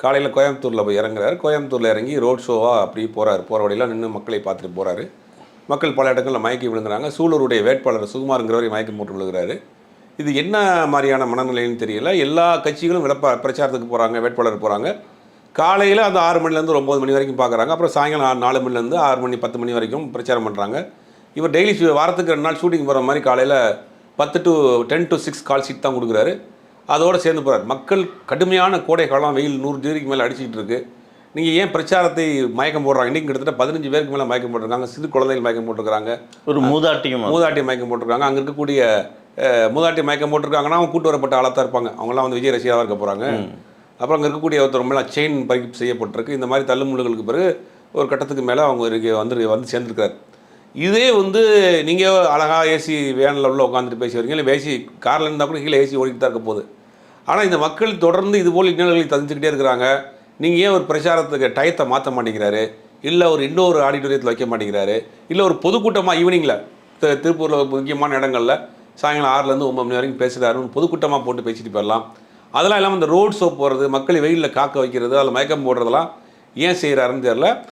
காலையில் கோயம்புத்தூரில் போய் இறங்குறாரு. கோயம்புத்தூரில் இறங்கி ரோட் ஷோவாக அப்படி போகிறாரு. போகிற வழியெல்லாம் நின்று மக்களை பார்த்துட்டு போகிறாரு. மக்கள் பல இடங்களில் மயக்கி விழுங்குறாங்க. சூலூருடைய வேட்பாளர் சுகுமாருங்கிறவரை மயக்கம் போட்டு விழுகிறாரு. இது என்ன மாதிரியான மனநிலைன்னு தெரியல. எல்லா கட்சிகளும் பிரச்சாரத்துக்கு போகிறாங்க, வேட்பாளர் போகிறாங்க. காலையில் அந்த 6 மணிலேருந்து ஒரு 9 மணி வரைக்கும் பார்க்குறாங்க. அப்புறம் சாயங்காலம் 4 மணிலேருந்து 6 மணி 10 மணி வரைக்கும் பிரச்சாரம் பண்ணுறாங்க. இவர் டெய்லி வாரத்துக்கு 2 நாள் ஷூட்டிங் போகிற மாதிரி காலையில் 10 to 6 கால் ஷீட் தான் கொடுக்குறாரு. அதோடு சேர்ந்து போகிறார். மக்கள் கடுமையான கோடை காலம், வெயில் 100 டிகிரிக்கு மேலே அடிச்சிக்கிட்டு இருக்குது. நீங்கள் ஏன் பிரச்சாரத்தை மயக்கம் போடுறாங்க? இன்றைக்கி கிட்டத்தட்ட 15 பேருக்கு மேலே மயக்கம் போட்டிருக்காங்க. சிறு குழந்தைகள் மயக்கம் போட்டிருக்காங்க. ஒரு மூதாட்டி மயக்கம் போட்டிருக்காங்க. அங்கே இருக்கக்கூடிய மூதாட்டி மயக்கம் போட்டிருக்காங்கன்னா அவங்க கூட்டு வரப்பட்ட ஆளாக தான் இருப்பாங்க. அவங்களாம் வந்து விஜய் ரசிகராக இருக்க போகிறாங்க. அப்புறம் அங்கே இருக்கக்கூடிய ஒருத்தர் ரொம்பலாம் செயின் பறிப்பு செய்யப்பட்டிருக்கு. இந்த மாதிரி தள்ளுமுள்ளுகளுக்கு பிறகு ஒரு கட்டத்துக்கு மேலே அவங்க வந்து சேர்ந்துருக்காரு. இதே வந்து நீங்கள் அழகாக ஏசி வேனில் உள்ள உட்காந்துட்டு பேசி வரீங்க, இல்லை ஏசி காரில் இருந்தால் கூட கீழே ஏசி ஓடிட்டு தான் இருக்க போகுது. ஆனால் இந்த மக்கள் தொடர்ந்து இதுபோல் இன்னல்களை தந்துக்கிட்டே இருக்கிறாங்க. நீங்கள் ஏன் ஒரு பிரச்சாரத்துக்கு டயத்தை மாற்ற மாட்டேங்கிறாரு? இல்லை ஒரு இன்னொரு ஆடிட்டோரியத்தில் வைக்க மாட்டேங்கிறாரு? இல்லை ஒரு பொதுக்கூட்டமாக ஈவினிங்கில் திருப்பூரில் முக்கியமான இடங்களில் சாயங்காலம் 6லேருந்து 9 மணி வரைக்கும் பேசுகிறாருன்னு பொதுக்கூட்டமாக போட்டு பேசிட்டு போயிடலாம். அதெல்லாம் இல்லாமல் இந்த ரோட் ஷோ போகிறது, மக்களை வெயிலில் காக்க வைக்கிறது, அதில் மயக்கம் போடுறதெல்லாம் ஏன் செய்கிறாருன்னு தெரியல.